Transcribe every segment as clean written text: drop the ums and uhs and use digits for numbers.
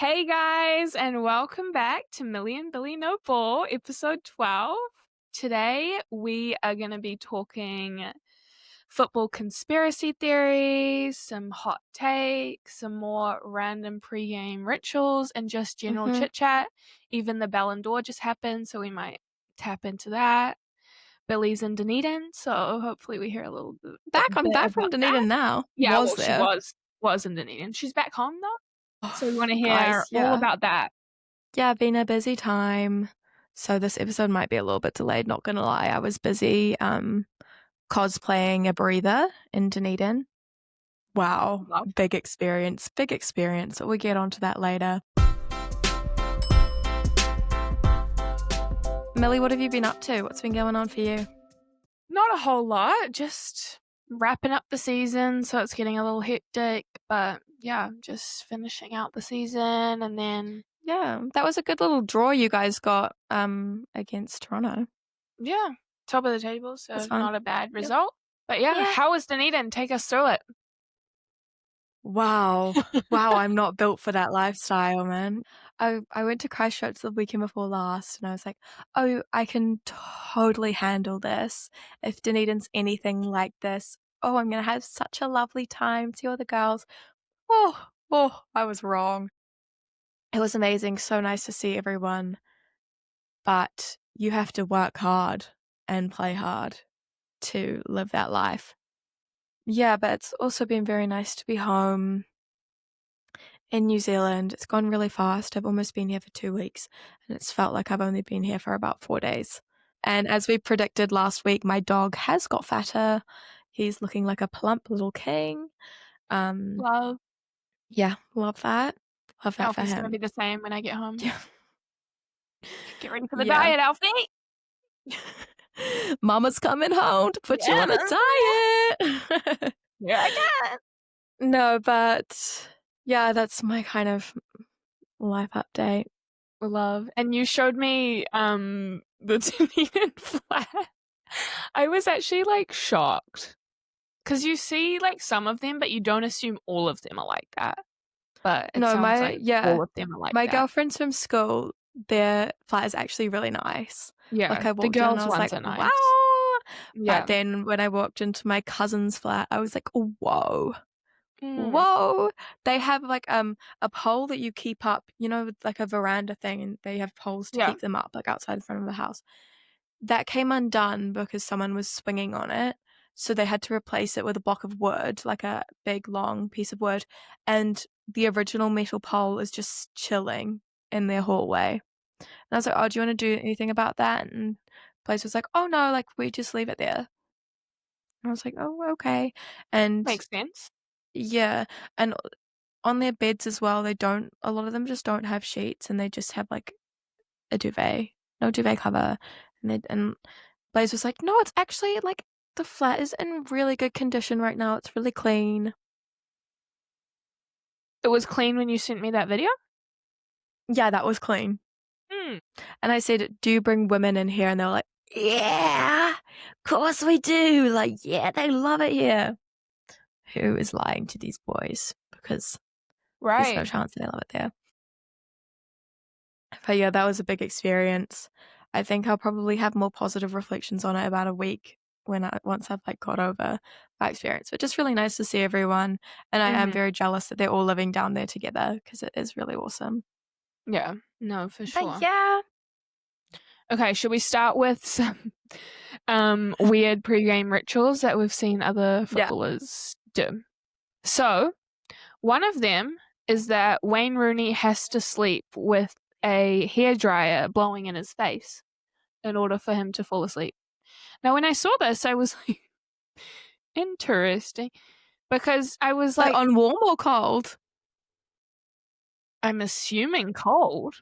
Hey guys, and welcome back to Millie and Billie No Ball, episode 12. Today we are going to be talking football conspiracy theories, some hot takes, some more random pre-game rituals, and just general chit-chat. Even the Ballon d'Or just happened, so we might tap into that. Billy's in Dunedin, so hopefully we hear a little bit I'm back from Dunedin now. Yeah, She was in Dunedin. She's back home though. So we want to hear guys, all about that. Yeah, been a busy time. So this episode might be a little bit delayed, not gonna lie. I was busy cosplaying a breather in Dunedin. Wow. Big experience. We'll get onto that later. Millie, what have you been up to? What's been going on for you? Not a whole lot, just wrapping up the season, so it's getting a little hectic, but yeah, just finishing out the season. And then that was a good little draw you guys got against Toronto. Yeah, top of the table, so not a bad result. But yeah, how was Dunedin? Take us through it. Wow, I'm not built for that lifestyle, man. I went to Christchurch the weekend before last, and I was like, oh, I can totally handle this. If Dunedin's anything like this, I'm going to have such a lovely time, see all the girls. Oh, I was wrong. It was amazing, so nice to see everyone, but you have to work hard and play hard to live that life. Yeah, but it's also been very nice to be home in New Zealand. It's gone really fast. I've almost been here for 2 weeks, and it's felt like I've only been here for about 4 days. And as we predicted last week, my dog has got fatter. He's looking like a plump little king. Love. Yeah, love that. Love that for him. Alfie's going to be the same when I get home. Yeah. Get ready for the diet, Alfie. Mama's coming home to put you on a diet. Here I go. No, but yeah, that's my kind of life update. Love. And you showed me the Dunedin flat. I was actually like shocked. Because you see like some of them, but you don't assume all of them are like that. But it sounds like all of them are like that. My girlfriends from school, their flat is actually really nice. Yeah, like I walked the girls' in and I was ones like, are nice. Wow! Yeah. But then when I walked into my cousin's flat, I was like, whoa. Mm. Whoa. They have like a pole that you keep up, with like a veranda thing, and they have poles to keep them up like outside in front of the house. That came undone because someone was swinging on it. So they had to replace it with a block of wood, like a big, long piece of wood. And the original metal pole is just chilling in their hallway. And I was like, oh, do you want to do anything about that? And the place was like, oh, no, like, we just leave it there. And I was like, oh, okay. And makes sense. Yeah. And on their beds as well, a lot of them just don't have sheets, and they just have like a duvet, no duvet cover. And Blaze was like, no, it's actually like, the flat is in really good condition right now. It's really clean. It was clean when you sent me that video? Yeah, that was clean. And I said, do you bring women in here? And they were like, yeah, of course we do. Like, yeah, they love it here. Who is lying to these boys? Because there's no chance they love it there. But yeah, that was a big experience. I think I'll probably have more positive reflections on it about a week once I've like got over my experience. But just really nice to see everyone, and I am very jealous that they're all living down there together because it is really awesome. Yeah, no, for sure. But yeah. Okay, should we start with some weird pre-game rituals that we've seen other footballers do? So, one of them is that Wayne Rooney has to sleep with a hairdryer blowing in his face in order for him to fall asleep. Now, when I saw this, I was like, interesting, because I was like, on warm or cold? I'm assuming cold,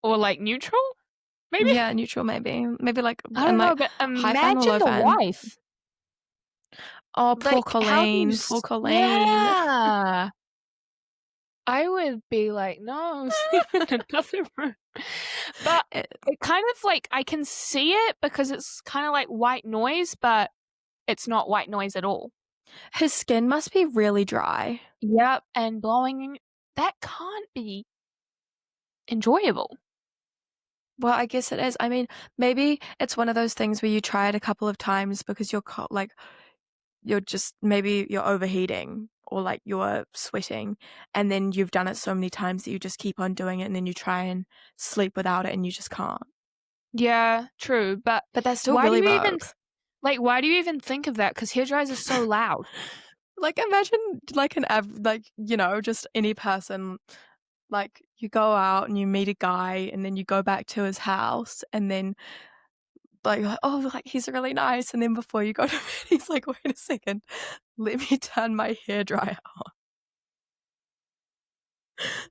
or like neutral, maybe. Yeah, neutral, maybe like I don't know, but imagine the wife. Oh, poor Colleen. Poor Colleen. Yeah. I would be like, no, sleep in another room. But it kind of like, I can see it because it's kind of like white noise, but it's not white noise at all. His skin must be really dry. Yep, and blowing that can't be enjoyable. Well, I guess it is. I mean, maybe it's one of those things where you try it a couple of times because like, you're just maybe you're overheating or, like, you're sweating, and then you've done it so many times that you just keep on doing it, and then you try and sleep without it, and you just can't. Yeah, true, but But that still why do really you even works. why do you even think of that? Because hair dryers are so loud. Like, imagine, like, just any person, like, you go out and you meet a guy, and then you go back to his house, and then, like, you're like, "Oh, like, he's really nice," and then before you go to bed, he's like, "Wait a second, let me turn my hairdryer on."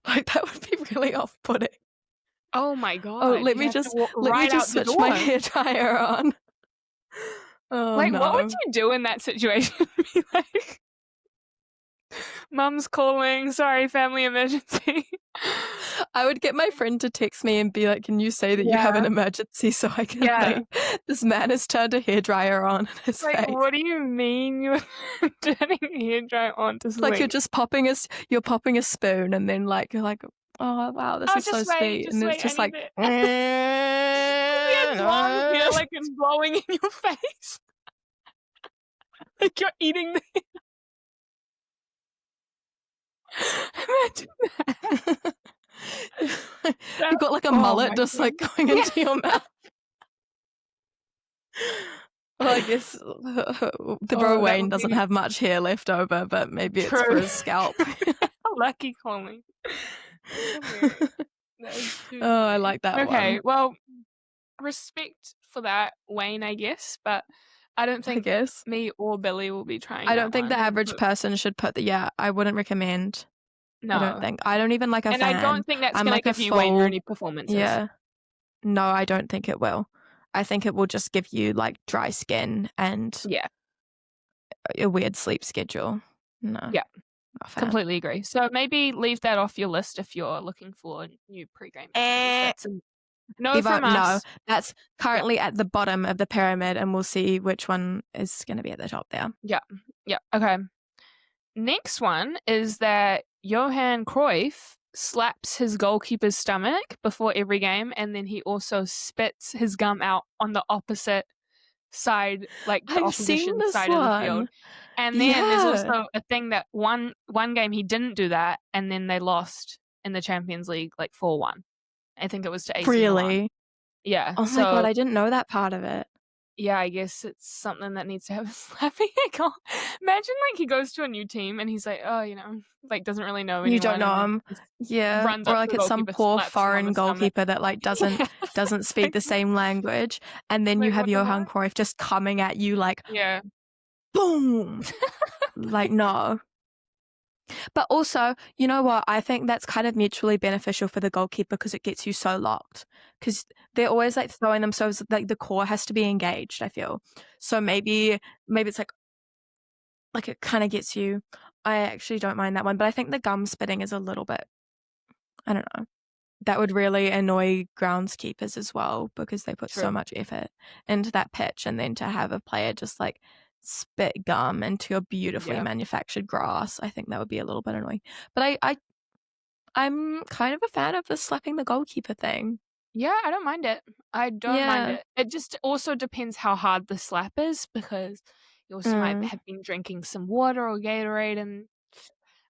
Like, that would be really off-putting. Oh my "Oh, god, you have to walk let me right just out the switch my door. hairdryer on." Oh, Like, what would no. you do in that situation? Be like, "Mum's calling, sorry, family emergency." I would get my friend to text me and be like, "Can you say that you have Yeah, an emergency so I can yeah. leave? This man has turned a hairdryer on in his Like, face." what do you mean you're turning a hairdryer on to Like, sleep? you're popping a spoon, and then, like, you're like, "Oh, wow, this "Oh, is so sweet," and just it's wait, I just need like, it." He has long hair, like, it's blowing in your face. Like, you're eating the imagine that. You've got, like, a Oh mullet my just, like, god. going Yeah. into your mouth. Well, I guess the bro Oh, that Wayne would doesn't be have much hair left over, but maybe it's for true. his scalp. Lucky Colin. That's hilarious. That is too Oh, I funny. like that Okay, one, well, respect for that, Wayne, I guess, but I don't I think guess. me or Billy will be trying I don't that think the one, average but person should put the yeah, I wouldn't recommend. I don't no. think. I don't even like a And I don't fan. think that's I'm gonna like a give you Wayne full Rooney performances. yeah. No, I don't think it will. I think it will just give you, like, dry skin and Yeah, a weird sleep schedule. No, not yeah, a fan. completely agree. So maybe leave that off your list if you're looking for new pre-game rituals. Eh. That's a no Give up, from no. us. That's Yeah, currently at the bottom of the pyramid, and we'll see which one is gonna be at the top there. yeah, yeah, okay. Next one is that Johan Cruyff slaps his goalkeeper's stomach before every game, and then he also spits his gum out on the opposite side, like the I've seen opposition this side of the field. one. And then there's Yeah. also a thing that one game he didn't do that, and then they lost in the Champions League like 4-1. I think it was to AC Milan. Really? Yeah, Oh my god, so I didn't know that part of it. yeah, I guess it's something that needs to have a slapping goal. Imagine, like, he goes to a new team and he's like, "Oh, like, doesn't really know You don't anyone," and know then him. just Yeah, runs or, up to like, the it's some goalkeeper, poor slaps him on foreign the stomach. goalkeeper that, like, doesn't Yeah, doesn't speak the exactly. same language, and then you Like, have what the Johan fuck? Cruyff just coming at you like, Yeah. boom! Like, no. But also, you know what? I think that's kind of mutually beneficial for the goalkeeper because it gets you so locked. Because they're always like throwing themselves, like the core has to be engaged, I feel. So maybe it's like it kind of gets you. I actually don't mind that one, but I think the gum spitting is a little bit, I don't know. That would really annoy groundskeepers as well because they put so True. much effort into that pitch, and then to have a player just like spit gum into your beautifully Yeah. manufactured grass, I think that would be a little bit annoying. But I'm kind of a fan of the slapping the goalkeeper thing. Yeah, I don't mind it. I don't mind Yeah. it. It just also depends how hard the slap is because you also might Mm. have been drinking some water or Gatorade, and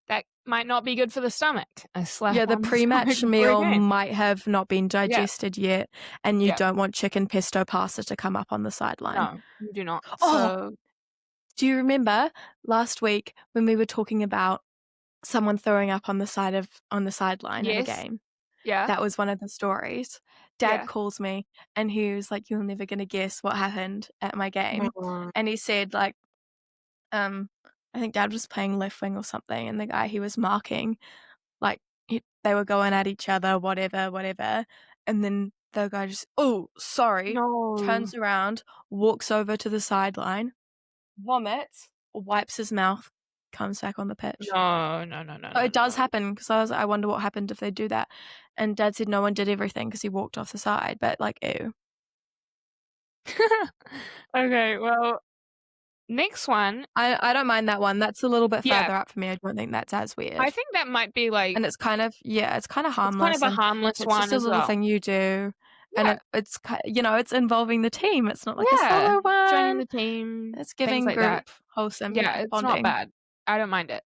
that might not be good for the stomach. A slap Yeah, the on the stomach pre-match before a meal game. might have not been Yeah, digested yet, and you yeah. don't want chicken pesto pasta to come up on the sideline. No, you do not. Oh, So do you remember last week when we were talking about someone throwing up on the sideline at a yes, game? yeah, That was one of the stories. Dad yeah. calls me and he was like, "You're never gonna guess what happened at my game." Mm, And he said, like, um, I think Dad was playing left wing or something, and the guy he was marking, like, they were going at each other, whatever, whatever, and then the guy just, "Oh, sorry," no. turns around, walks over to the sideline, vomits, wipes his mouth, comes back on the pitch. No, no, no, no, Oh, no, it does no. happen because I wonder what happened if they do that. And Dad said no one did everything because he walked off the side, but, like, ew. Okay, well, Next one. I don't mind that one. That's a little bit Yeah, further up for me. I don't think that's as I weird. think that might be, like And it's kind of it's kind of it's kind of harmless, a and harmless it's just one a as little well. thing you do, and Yeah, it's involving the team. It's not like a yeah, solo joining one. the team, It's things giving like that. group wholesome Yeah, it's not bonding. bad. I don't mind it.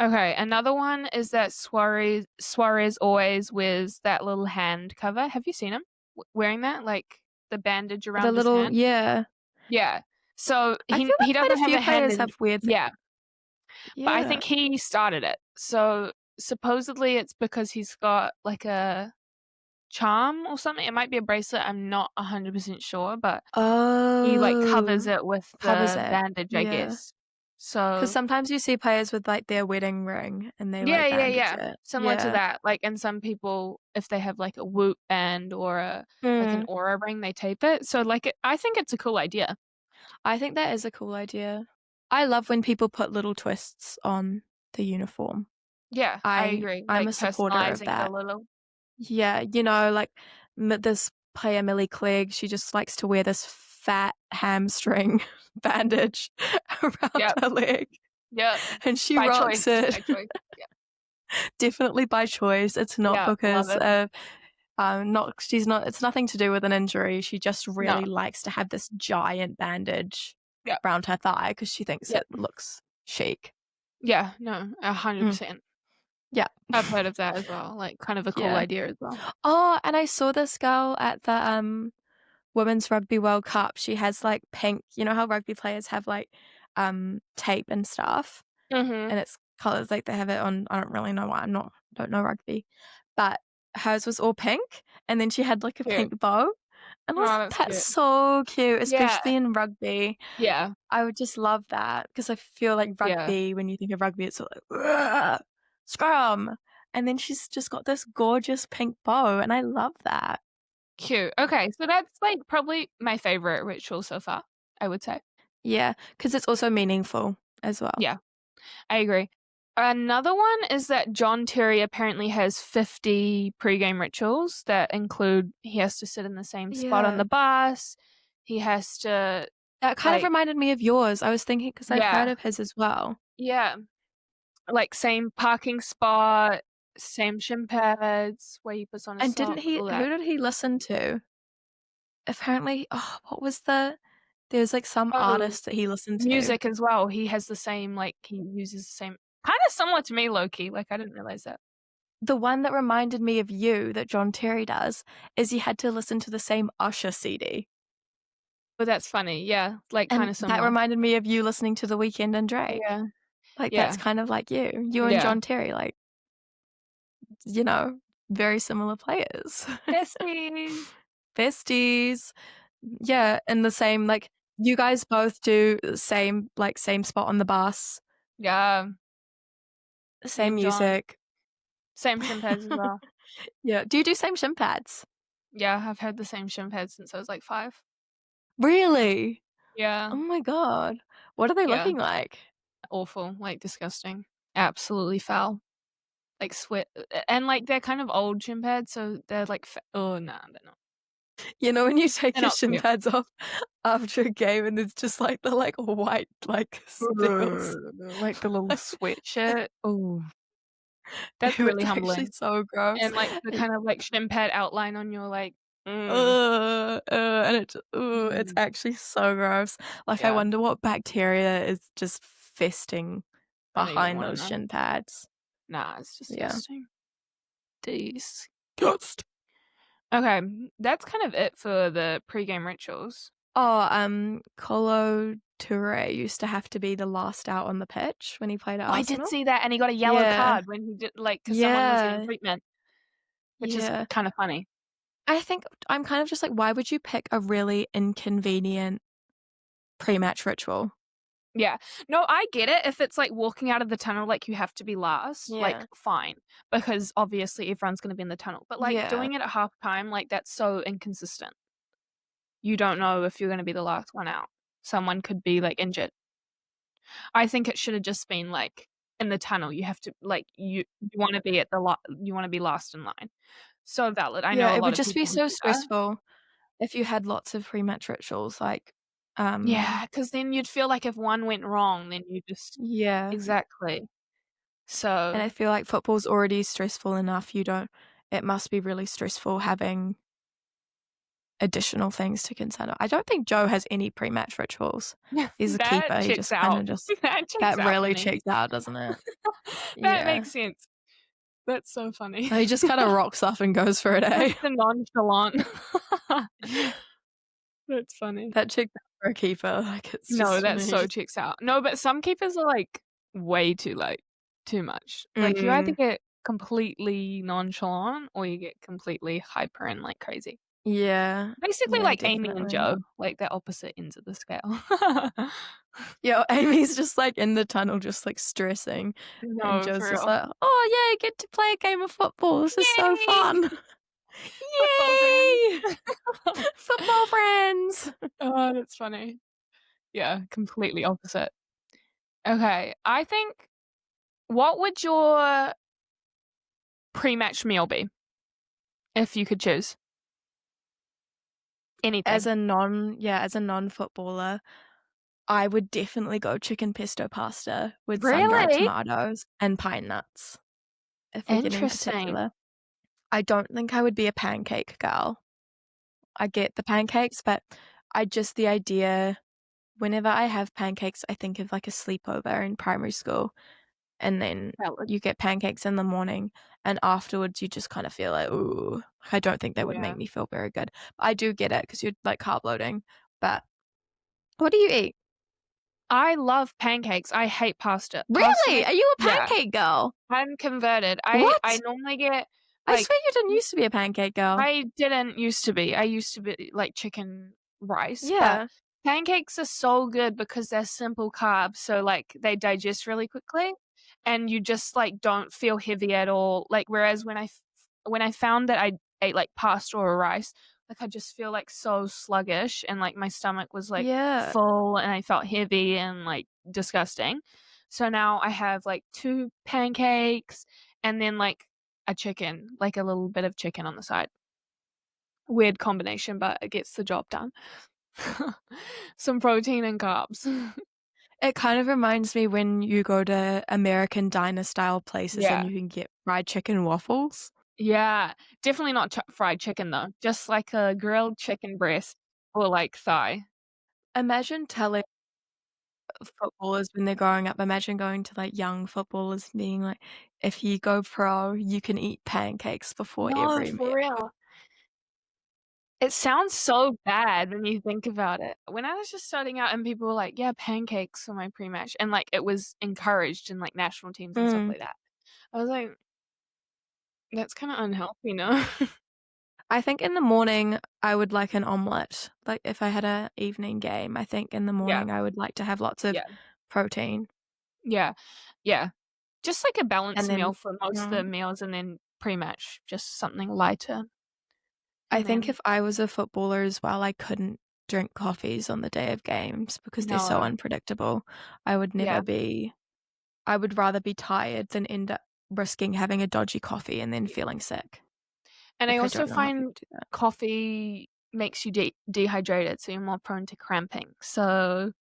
Okay, another one is that Suarez always wears that little hand cover. Have you seen him wearing that? Like, the bandage The around his little hand? Yeah. So, I he feel like he quite a doesn't have few a hand players in. have weird Yeah, but I yeah. think he started it. So, supposedly it's because he's got, like, a charm or something. It might be a bracelet, I'm not 100% sure, but he, like, covers Oh, it with covers the it. bandage, I Yeah. guess. 'Cause So sometimes you see players with, like, their wedding ring and they, yeah, like, yeah, bandage yeah. it. Similar to Yeah. that, like, and some people, if they have, like, a Whoop band or like, an Mm. Aura ring, they tape it. So, like, I think it's a cool idea. I think that is a cool idea. I love when people put little twists on the uniform. Yeah, I agree, I'm a like, supporter of personalizing it a that. little. Yeah, like, this player, Millie Clegg, she just likes to wear this fat hamstring bandage around Yep, her leg, yep. and she By rocks choice, it. by choice. Yeah, Definitely by choice. It's not yeah, love because it. of not she's not it's nothing to do with an injury. She just No. really likes to have this giant bandage Yep, around her thigh because she thinks yep. it looks chic. Yeah, no, Mm, 100%. yeah. I've heard of that as well, like, kind of a cool Yeah. idea as well. Oh, and I saw this girl at the, Women's Rugby World Cup. She has, like, pink you know how rugby players have, like, tape and stuff, Mhm. and it's colours, like, they have it on I don't really know why, don't know rugby, but hers was all pink, and then she had, like, a Cute. pink bow, and I was Oh, like, that's "That's cute. so cute," Yeah, especially in rugby. yeah, I would just love that because I feel like yeah. rugby, when you think of rugby, it's sort of like, "Ugh, scrum," and then she's just got this gorgeous pink bow, and I love that. Cute. Okay, so that's, like, probably my favorite ritual so far, I would say. Yeah, because it's also meaningful as well. Yeah, I agree. Another one is that John Terry apparently has 50 pregame rituals that include he has to sit in the same spot on Yeah. the bus, he has to, That kind of like reminded me of yours. I was thinking because 'cause I've heard yeah, of his as well. yeah, like, same parking spot, same shin pads, where he puts on his And didn't socks, he all who that. did he listen to? Apparently what was there's, like, some Oh, artist that he listened to. music as well, he has the same, like, he uses the same kinda similar to me low-key, like, I didn't realize that. The one that reminded me of you that John Terry does is he had to listen to the same Usher CD. But that's funny, yeah, like, And kinda that similar. reminded me of you listening to The Weeknd and Drake. Yeah, Like, that's yeah, kind of like you. You and yeah. John Terry, like, you know, very similar players. Besties. Besties. Yeah, and the same, like, you guys both do the same spot on the bus, Yeah, me same and John. music. Same shin pads as well. Yeah. Do you do same shin pads? Yeah, I've had the same shin pads since I was, like, 5. Really? Yeah, Oh my god. What are they yeah, looking like? awful, like, disgusting. Absolutely foul. Like, sweat and, like, they're kind of old shin pads, so they're, like, oh, nah, You know when you take they're your not shin cute. pads off after a game and it's just, like, the, like, white, like, spills? Like, the little sweatshirt. Ooh, that's Ew, really it's actually humbling. so gross. And, like, the And kind of, like, shin pad outline on your, like and it's mm, actually so gross. Like, I yeah, wonder what bacteria is just festing I don't even behind wanna those know. shin pads. Nah, it's Yeah. disgusting. Disgust. Okay, that's kind of it for the pregame rituals. Oh, Colo Touré used to have to be the last out on the pitch when he played at Oh, I did Arsenal. see that, and he got a yellow Yeah. card when he did like, 'cause someone was getting Yeah. treatment, which is Yeah. kinda funny. I think I'm kind of just like, why would you pick a really inconvenient pre-match ritual? Yeah. No, I get it if it's, like, walking out of the tunnel, like, you have to be last, like, Yeah. fine, because obviously everyone's gonna be in the tunnel, but, like, Yeah. doing it at halftime, like, that's so inconsistent. You don't know if you're gonna be the last one out. Someone could be, like, injured. I think it should have just been, like, in the tunnel, you have to like, you wanna be at the you wanna be last in line. So valid. I Yeah, know a it lot would of just be people who so do that. stressful if you had lots of pre-match rituals, like, Yeah, because then you'd feel like if one went wrong, then you just Yeah, exactly. and So I feel like football's already stressful enough, it must be really stressful having additional things to consider. I don't think Joe has any pre-match rituals. He's a that keeper, he checks just kinda out. just That checks that out for really me. checks out, doesn't it? That Yeah. makes sense. That's so funny. He just kinda rocks up and goes for it, Just eh? the nonchalant. That's funny. That checks out for a keeper, like, it's No, just that me. so checks out. No, but some keepers are, like, way too, like, too much. Like, you either Mm, get completely nonchalant or you get completely hyper and, like, crazy. yeah. Basically Yeah, like Amy and definitely. Joe, like, they're opposite ends of the scale. Yeah, Amy's just, like, in the tunnel just, like, stressing, and No, Joe's for just real. like, "Oh, yeah, I get to play a game of football, this is so Yay! fun. Football friends. Yay! Football friends!" Oh, that's funny. Yeah, completely opposite. Okay, I think what would your pre-match meal be if you could choose? Anything. As a non-footballer, I would definitely go chicken pesto pasta with sun-dried Really? tomatoes and pine nuts, if we're getting Interesting. particular. I don't think I would be a pancake girl. I get the pancakes, but the idea whenever I have pancakes, I think of, like, a sleepover in primary school, and then Valid. you get pancakes in the morning, and afterwards, you just kinda feel like, "Ooh." I don't think that would Yeah. make me feel very good. I do get it because 'cause you're, like, carb loading, but what do you eat? I love pancakes, I hate pasta. Pasta Really? makes Are you a yeah, pancake girl? I'm converted. I What? normally get, I like swear you didn't used to be a pancake girl. I didn't used to be. I used to be like chicken rice, but Yeah. pancakes are so good because they're simple carbs, so, like, they digest really quickly, and you just, like, don't feel heavy at all, like, whereas when I found that I ate, like, pasta or rice, like, I just feel, like, so sluggish and, like, my stomach was, like, Yeah. full and I felt heavy and, like, disgusting. So now I have, like, 2 pancakes and then, like, a chicken, like, a little bit of chicken on the side. Weird combination, but it gets the job done. Some protein and carbs. It kind of reminds me when you go to American diner style places and Yeah. you can get fried chicken waffles. Yeah. Definitely not fried chicken, though, just like a grilled chicken breast or, like, thigh. Imagine telling footballers when they're growing up, imagine going to, like, young footballers being like, "If you go pro, you can eat pancakes before No, every for meal." real. It sounds so bad when you think about it. When I was just starting out and people were like, "Yeah, pancakes for my pre-match," and, like, it was encouraged in, like, national teams and stuff Mm. like that. I was like, "That's kinda unhealthy, no?" I think in the morning, I would like an omelette. Like, if I had a evening game, I think in the Yeah, morning, I would like to have lots of yeah, protein. yeah, yeah. Just like a And balanced then meal for most of the mm, meals and then pre-match, just something lighter, I and think then if I was a footballer as well, I couldn't drink coffees on the day of games because they're so no, unpredictable. I would yeah, never be I would rather be tired than end up risking having a dodgy coffee and then yeah. feeling sick. And I Like, I also don't know how people find do that. coffee makes you dehydrated, so you're more prone to cramping. So,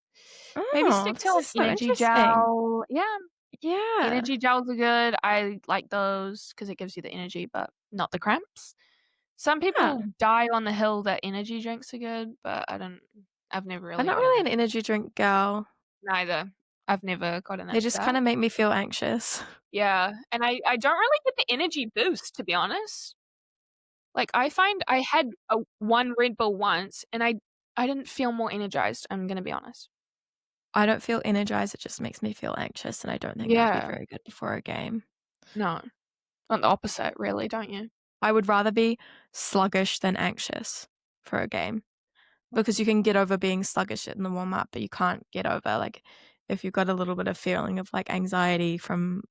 maybe Oh, stick to, this like, is so energy interesting. gel. Yeah, Yeah. energy gels are good. I like those because it gives you the energy, but not the cramps. Some Yeah. people die on the hill that energy drinks are good, but I've never I'm really not been really an energy drink girl. neither. I've never gotten They into just that. kinda make me feel anxious. Yeah, and I don't really get the energy boost, to be honest. Like, I find I had one Red Bull once, and I didn't feel more energized, I'm gonna be honest. I don't feel energized, it just makes me feel anxious, and I don't think that would be Yeah. very good before a game. No. On the opposite, really, don't you? I would rather be sluggish than anxious for a game, because you can get over being sluggish in the warm up, but you can't get over, like, if you've got a little bit of feeling of, like, anxiety from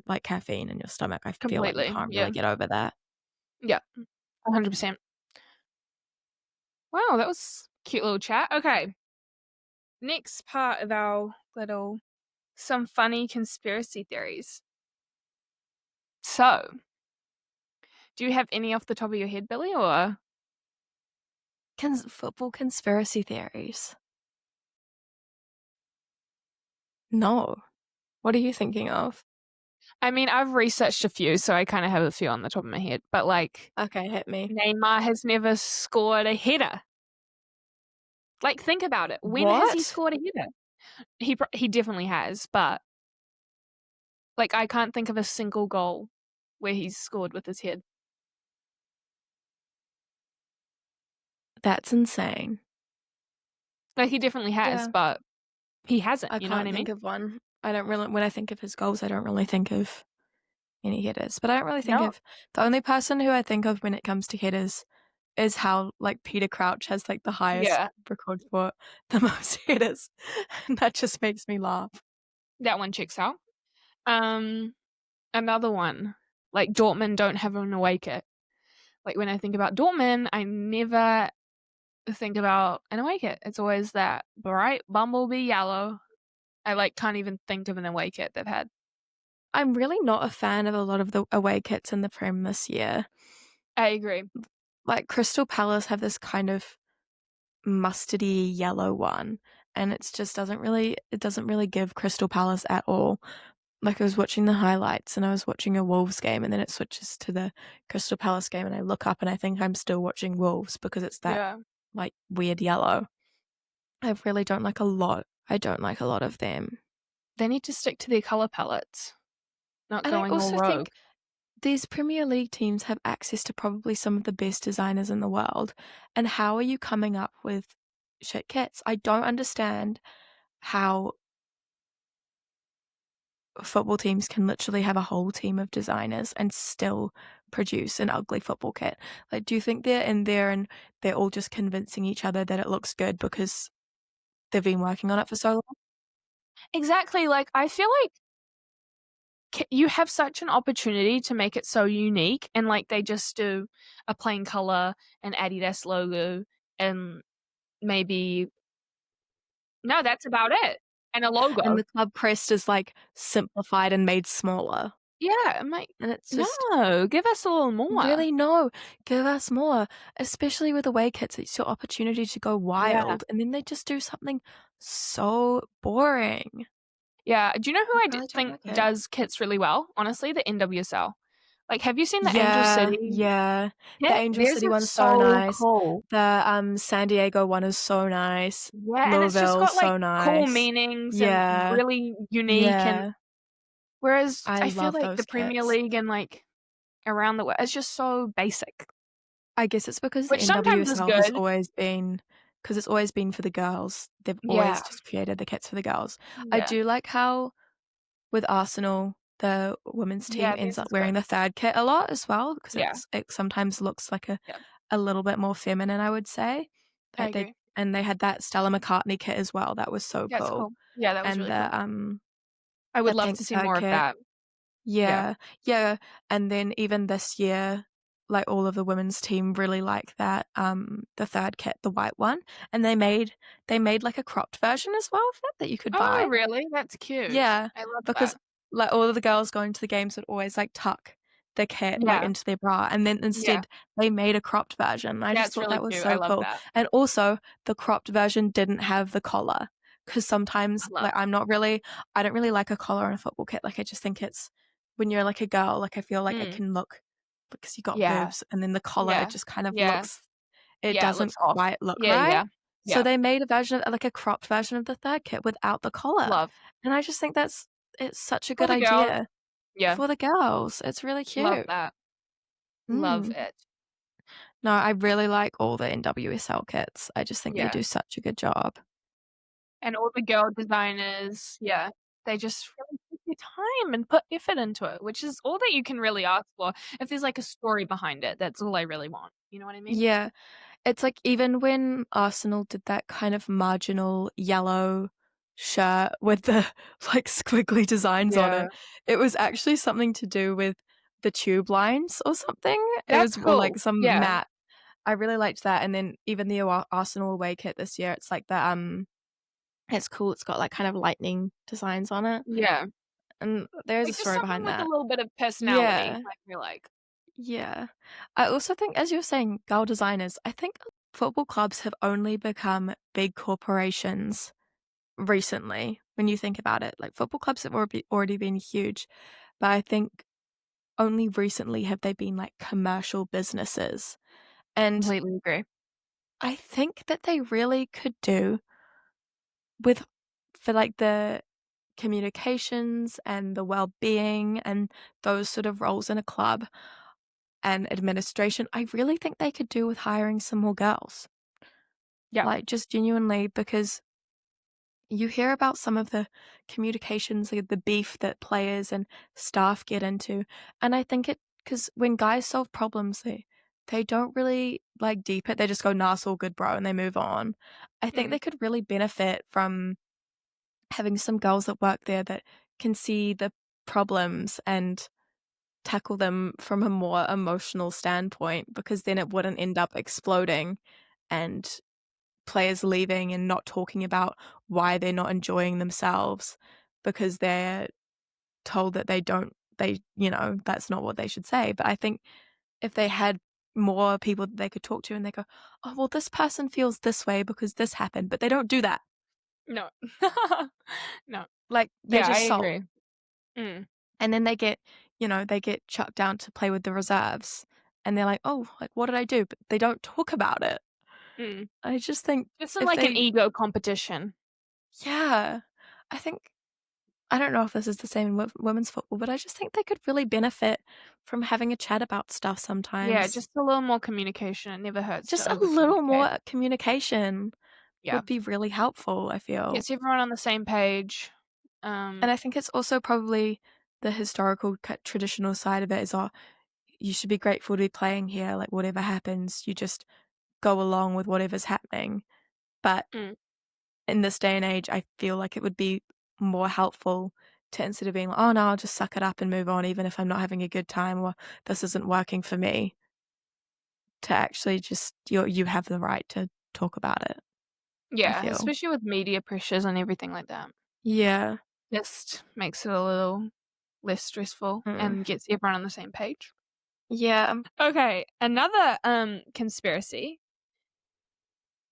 like, caffeine in your stomach, I feel like you Completely, can't yeah. really get over that. Yeah, 100%. Wow, that was cute little chat. Okay, next part of our little some funny conspiracy theories. So, do you have any off the top of your head, Billy, or Football conspiracy theories. No. What are you thinking of? I mean, I've researched a few, so I kinda have a few on the top of my head, but, like, Okay, hit me. Neymar has never scored a header. Like, think about it. When has he What? scored a header? He definitely has, but, like, I can't think of a single goal where he's scored with his head. That's insane. Like, he definitely has, Yeah. but he hasn't, I you know what can't I mean? think of one. I don't really when I think of his goals, I don't really think of any headers, but I don't really think No. of the only person who I think of when it comes to headers is how, like, Peter Crouch has, like, the highest Yeah, record for the most headers, and that just makes me laugh. that one checks out. Um, Another one, like, Dortmund don't have an away kit. Like, when I think about Dortmund, I never think about an away kit. It's always that bright bumblebee yellow. I, like, can't even think of an away kit they've had. I'm really not a fan of a lot of the away kits in the Prem this year. I agree. Like, Crystal Palace have this kind of mustardy yellow one, and it's just doesn't really give Crystal Palace at all. Like, I was watching the highlights and I was watching a Wolves game, and then it switches to the Crystal Palace game, and I look up and I think I'm still watching Wolves because it's that, Yeah. like, weird yellow. I really don't like a lot. I don't like a lot of them. They need to stick to their color palettes, not And I going all also rogue. think these Premier League teams have access to probably some of the best designers in the world. And how are you coming up with shit kits? I don't understand how football teams can literally have a whole team of designers and still produce an ugly football kit. Like, do you think they're in there and they're all just convincing each other that it looks good because they've been working on it for so long? Exactly, like, I feel like you have such an opportunity to make it so unique, and, like, they just do a plain color, an Adidas logo, and maybe no, that's about it, and a And logo. the club crest is, like, simplified and made smaller. Yeah, I'm like, And it's just "No, give us a little more." really, no, give us more, especially with away kits, it's your opportunity to go Yeah. wild, and then they just do something so boring. Yeah, do you know who I I really don't think like it. does kits really well? Honestly, the NWSL. Like, have you seen the Angel Yeah, City yeah. The kit? Angel Theirs City is one's so so nice. cool. The, San Diego one is so nice. Yeah, and it's just Louisville's got, like, so cool nice. meanings and Yeah, really unique, and yeah. whereas I I feel love like the those Premier kits. League and, like, around the world, it's just so basic, I guess it's because the which sometimes is NWSL has good. always been because it's always been for the girls. They've always Yeah, just created the kits for the girls. I yeah, do like how with Arsenal, the women's team yeah, ends theirs up is wearing good. the third kit a lot as well because Yeah, it sometimes looks like yeah, a little bit more feminine, I would say. I Like, agree. they had that Stella McCartney kit as well, that was so That's cool. cool. Yeah, that was And really cool. I would the love to pink see third more of kit. that. Yeah. Yeah, yeah, and then even this year, like, all of the women's team really like that, the third kit, the white one, and they made, like, a cropped version as well of it that you could Oh, buy. really? That's cute. Yeah, I love because, that. like, all of the girls going to the games would always, like, tuck the kit, like, Yeah, into their bra, and then yeah, instead, they made a cropped version, and I just that's thought really that was cute. I so love cool, that. and also, the cropped version didn't have the collar, because I sometimes, love like, I don't really like a collar on a football kit, like, I just think it's when you're, like, a girl, like, I feel like it mm, can look because you got yeah, boobs, and then the collar, it yeah, just kind of yeah, looks it yeah, it doesn't looks off. quite look Yeah, right, yeah, so yeah. they made a version of like, a cropped version of the third kit without the collar, Love. and I just think it's such a For good the girls, idea yeah, for the girls, it's really love cute. that. Love Mm. it. No, I really like all the NWSL kits, I just think they Yeah, do such a good job. and all the girl designers, yeah, they just really take their time and put effort into it, which is all that you can really ask for. If there's, like, a story behind it, that's all I really want. You know what I mean? Yeah, it's like even when Arsenal did that kind of marginal yellow shirt with the, like, squiggly designs on Yeah. it, it was actually something to do with the tube lines or something, it That's was or, like, cool. some Yeah, mat. I really liked that, and then even the Arsenal away kit this year, it's like it's cool, it's got, like, kind of lightning designs on it, yeah. and there's a Like, just story something behind with a that. little bit of personality, Yeah, I feel like. yeah. I also think, as you were saying, girl designers, I think football clubs have only become big corporations recently when you think about it. Like, football clubs have already been huge, but I think only recently have they been, like, commercial businesses, and Completely agree. I think that they really could do with for, like, the communications and the well-being and those sort of roles in a club and administration, I really think they could do with hiring some more girls. Yeah. Like, just genuinely, because you hear about some of the communications, like the beef that players and staff get into, and I think it because when guys solve problems, they don't really, like, deep it, they just go, "Nah, it's all good, bro," and they move on. I think Mm. they could really benefit from having some girls that work there that can see the problems and tackle them from a more emotional standpoint, because then it wouldn't end up exploding and players leaving and not talking about why they're not enjoying themselves because they're told that that's not what they should say. But I think if they had more people that they could talk to and they go, "Oh, well, this person feels this way because this happened," but they don't do that. No. No. Like, they Yeah, I just sulk. agree. Mm. And then they get chucked down to play with the reserves, and they're like, "Oh, like, what did I do?" But they don't talk about it. Mm. I just think Just in, if like, an they ego competition. yeah. I think I don't know if this is the same in women's football, but I just think they could really benefit from having a chat about stuff Yeah, sometimes. just a little more communication. It never hurts to Just a over little communicate. more communication Yeah. would be really helpful, I feel. Gets everyone on the same page. And Um, I think it's also probably the historical traditional side of it is, "Oh, you should be grateful to be playing here, like, whatever happens, you just go along with whatever's happening." But mm. in this day and age, I feel like it would be more helpful to, instead of being like, "Oh, no, I'll just suck it up and move on even if I'm not having a good time or this isn't working for me," to actually just you have the right to talk about it, I Yeah, feel. especially with media pressures and everything like that. Yeah. Just makes it a little less stressful Mm. and gets everyone on the same page. Yeah. Okay, another, conspiracy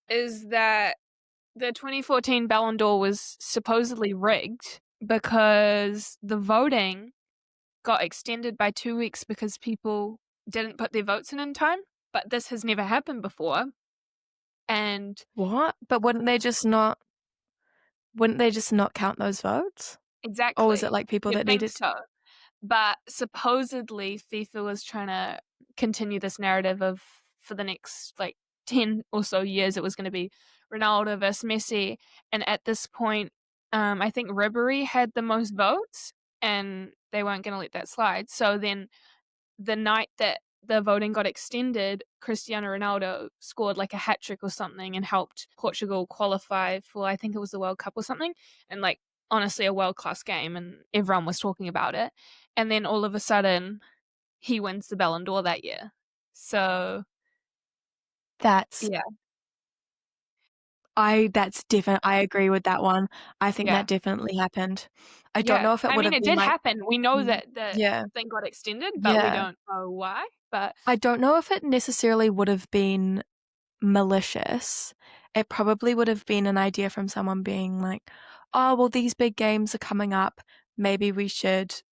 is that the 2014 Ballon d'Or was supposedly rigged because the voting got extended by 2 weeks because people didn't put their votes in time, but this has never happened before, and What? But wouldn't they just not count those votes? Or was it, exactly, like, people you'd that think needed so. But supposedly FIFA was trying to continue this narrative of for the next, like, 10 or so years, it was gonna be Ronaldo versus Messi, and at this point, I think Ribery had the most votes, and they weren't gonna let that slide. So then the night that the voting got extended, Cristiano Ronaldo scored, like, a hat trick or something and helped Portugal qualify for, I think it was the World Cup or something, and, like, honestly a world-class game, and everyone was talking about it, and then all of a sudden, he wins the Ballon d'Or that year. So, That's yeah, that's different. I agree with that one. I think yeah, that definitely happened. I don't yeah. know if it I would mean, have it been did like happen. We know mm, that the yeah, thing got extended, but we yeah. don't know why, but I don't know if it necessarily would have been malicious. It probably would have been an idea from someone being like, "Oh, well, these big games are coming up. Maybe we should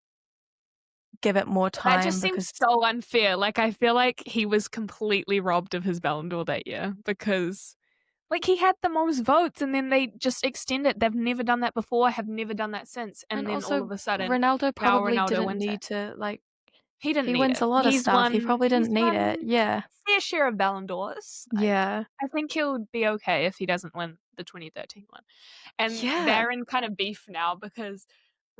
give it more that time just seems because." so unfair. Like, I feel like he was completely robbed of his Ballon d'Or that year because, like, he had the most votes and then they just extend it. They've never done that before, have never done that since, And and then all also, of a sudden, Ronaldo now probably Ronaldo didn't wins it. need to, like, He didn't he need wins it. a lot of stuff. He probably He's didn't need it. won Yeah. fair share of Ballon d'Ors. Yeah. I think he'll be okay if he doesn't win the 2013 one. And Yeah. they're in kind of beef now because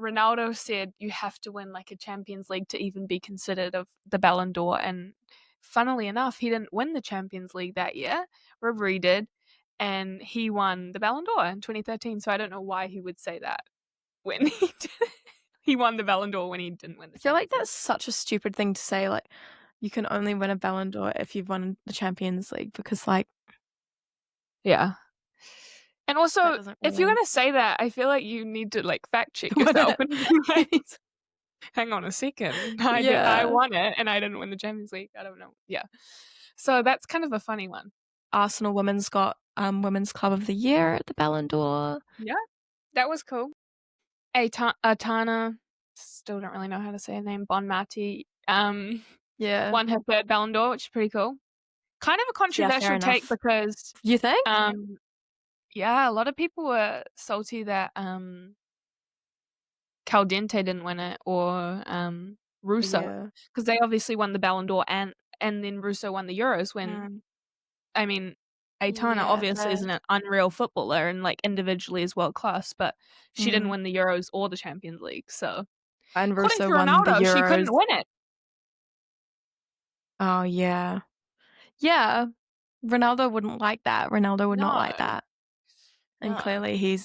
Ronaldo said you have to win, like, a Champions League to even be considered of the Ballon d'Or, and funnily enough, he didn't win the Champions League that year. Ribery did, and he won the Ballon d'Or in 2013, so I don't know why he would say that when he did he won the Ballon d'Or when he didn't win the I feel like Champions League. that's such a stupid thing to say, like, you can only win a Ballon d'Or if you've won the Champions League because, like, Yeah. And that also, doesn't if you're really gonna say that, I feel like you need to, like, fact check what yourself it and be like, "Hang on a second, I Yeah. won it and I didn't win the Champions League, I don't know." Yeah. So that's kind of a funny one. Arsenal women's got, Women's Club of the Year at the Ballon d'Or. Yeah? that was cool. Atana, still don't really know how to say her name, Bonmati, Yeah. won her 3rd Ballon d'Or, which is pretty cool. Kind of a Yeah, fair controversial take enough. because, You think? yeah, a lot of people were salty that, Caldente didn't win it or, Russo, Yeah. because they obviously won the Ballon d'Or and then Russo won the Euros when Mm. I mean, Aitana Yeah, obviously is fair. an unreal footballer and, like, individually is world class, but she didn't Mm. win the Euros or the Champions League, so And according Russo to won the Ronaldo, she Euros. couldn't win it. Oh, yeah. Yeah. Ronaldo wouldn't like that. Ronaldo would not No, like that. And no. clearly he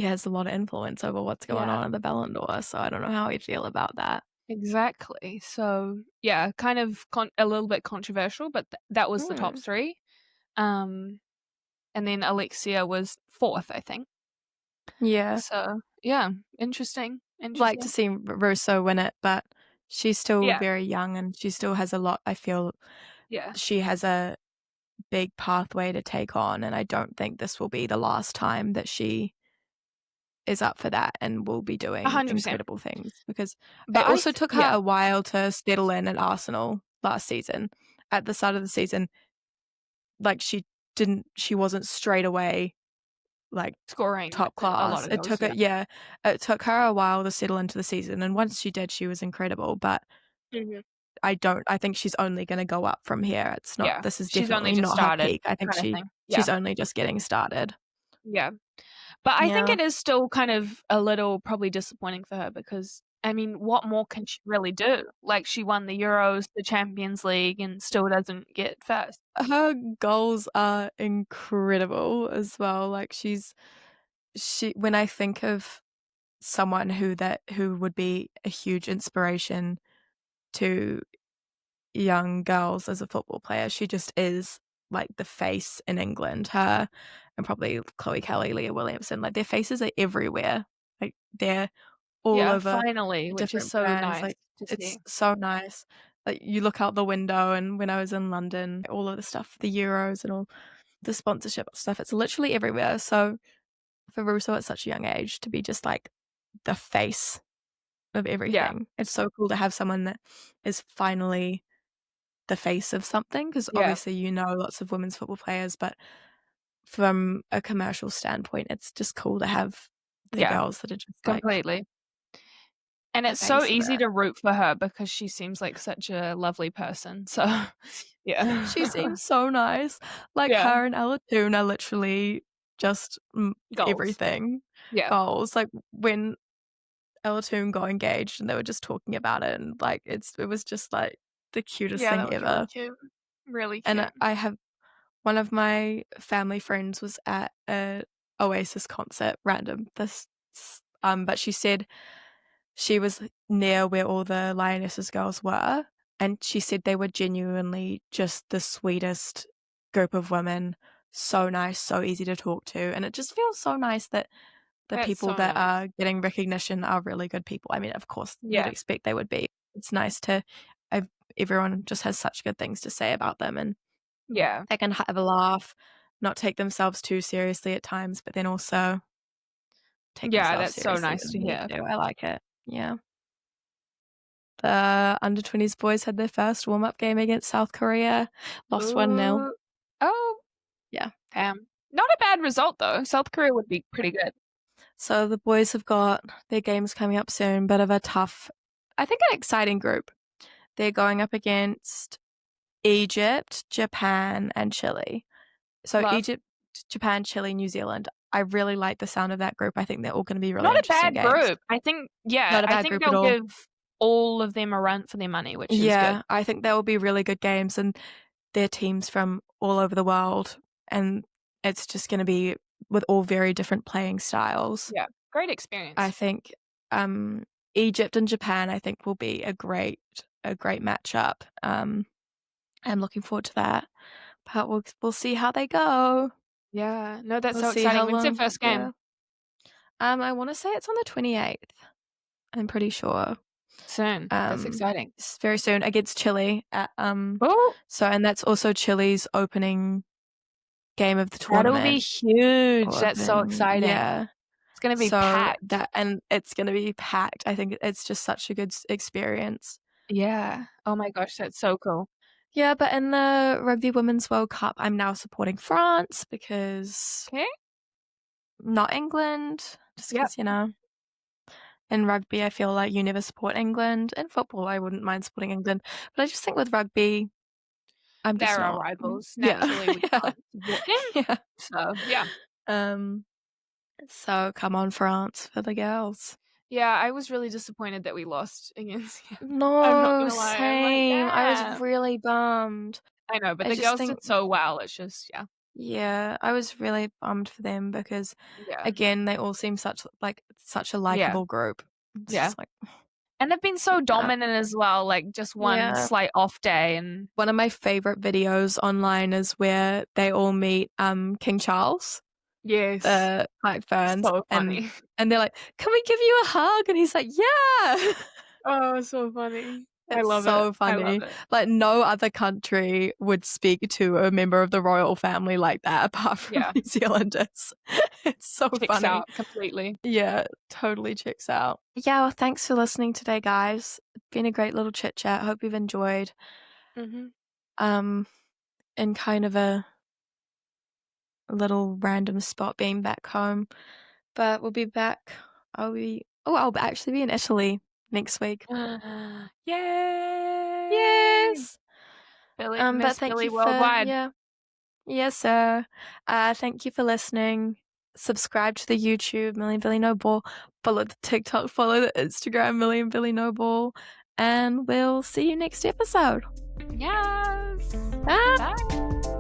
has a lot of influence over what's going Yeah, on in the Ballon d'Or, so I don't know how he'd feel about that. exactly. So, yeah, kind of a little bit controversial, but that was the top Mm. 3. Um, and then Alexia was 4th, I think. Yeah. So, yeah, interesting, I'd like to interesting. see Russo win it, but she's still Yeah, very young and she still has a lot. I feel yeah, she has a big pathway to take on, and I don't think this will be the last time that she is up for that and will be doing 100%. incredible things, because But it I also th took her yeah, a while to settle in at Arsenal last season. At the start of the season, like, she wasn't straight away, like, scoring top a lot class. of It goals, took her yeah. yeah, it took her a while to settle into the season, and once she did, she was incredible, but Mhm. I think she's only gonna go up from here. It's not Yeah, This is she's only definitely just not her started peak. I think kinda thing. Yeah, she's only just getting started. yeah. But I think Yeah. it is still kind of a little probably disappointing for her because, I mean, what more can she really do? Like, she won the Euros, the Champions League, and still doesn't get first. Her goals are incredible as well, like, she when I think of someone who would be a huge inspiration to young girls as a football player, she just is, like, the face in England. Her and probably Chloe Kelly, Leah Williamson, like, their faces are everywhere. Like, they're all Yeah, over finally, which is different so brands, nice like, to it's see. so nice. Like, you look out the window, and when I was in London, all of the stuff, the Euros and all the sponsorship stuff, it's literally everywhere. So for Russo at such a young age to be just, like, the face of Yeah, everything, it's so cool to have someone that is finally the face of something. Because yeah, obviously you know lots of women's football players, but from a commercial standpoint, it's just cool to have the yeah, girls that are just, like, completely. And the it's so face of easy it. to root for her because she seems like such a lovely person, so She yeah. seems so nice. Like, Yeah, her and Ella Toon are literally just, goals. everything. Yeah. Goals. Like, when Ella Toon got engaged and they were just talking about it, and, like, it was just, like, the cutest Yeah, that thing was really ever. cute. Really And cute. I have one of my family friends was at a Oasis concert, random, but she said she was near where all the Lionesses girls were, and she said they were genuinely just the sweetest group of women, so nice, so easy to talk to, and it just feels so nice that the That's people so that nice. are getting recognition are really good people. I mean, of course, you'd Yeah. expect they would be. It's nice to I've everyone just has such good things to say about them, and Yeah. they can have a laugh, not take themselves too seriously at times, but then also take Yeah, themselves that's so seriously nice when to they need hear. to. I like it. Yeah. The under-20s boys had their first warm-up game against South Korea, lost 1-0. Ooh. Oh, Yeah. damn. Not a bad result, though. South Korea would be pretty good. So the boys have got their games coming up soon, bit of a tough, I think an exciting group. They're going up against Egypt, Japan, and Chile. So Love. Egypt, Japan, Chile, New Zealand. I really like the sound of that group. I think they're all gonna be really Not a interesting bad games. group. I think yeah, Not a I bad think group at they'll all. give all of them a run for their money, which is good. Yeah, I think they will be really good games, and they're teams from all over the world, and it's just gonna be with all very different playing styles. Yeah. Great I experience. think, Egypt and Japan, I think, will be a great matchup. I'm looking forward to that, but we'll see how they go. Yeah. No, that's We'll so see exciting. how When's their long. first game? Yeah. I wanna say it's on the 28th. I'm pretty sure. Soon. That's exciting. It's very soon against Chile at, Oh, and that's also Chile's opening game of the that'll be tournament, huge. or That's so opening exciting. yeah. It's gonna be So packed. and it's gonna be packed. I think it's just such a good experience. Yeah. Oh my gosh, that's so cool. Yeah, but in the Rugby Women's World Cup, I'm now supporting France because Okay. not England, just Yep. because, in rugby, I feel like you never support England. In football, I wouldn't mind supporting England, but I just think with rugby, I'm just They're our not. rivals. Yeah, Naturally, we yeah, can't support them. yeah. So, yeah. Um, so come on, France, for the girls. Yeah, I was really disappointed that we lost against him. I'm not No, gonna lie. I'm like, same. I was "Damn." really bummed. I know, but I the just girls think did so well. It's just yeah. Yeah, I was really bummed for them because, Yeah. again, they all seem such a Yeah. likable group. It's Yeah. just like, And they've been so yeah. dominant as well, like, just one Yeah. slight off day and One of my favorite videos online is where they all meet, King Charles, yes. the Black Ferns, So and funny. they're like, "Can we give you a hug?" And he's like, "Yeah." Oh, so funny. I It's love it. so I love funny. it. Like, no other country would speak to a member of the royal family like that apart from Yeah. New Zealanders. It's so Checks funny. out completely. Yeah, totally checks out. Yeah, well, thanks for listening today, guys. Been a great little chit chat. Hope you've enjoyed. Mhm. In kind of a little random spot being back home. But we'll be back. I'll actually be in Italy next week. Yay! Yes. But Miss thank Billy you for Worldwide. yeah. Yes, sir. Thank you for listening. Subscribe to the YouTube, Million Billy Noble. Follow the TikTok, follow the Instagram, Million Billy Noble. And we'll see you next episode. Yes. Bye. Bye.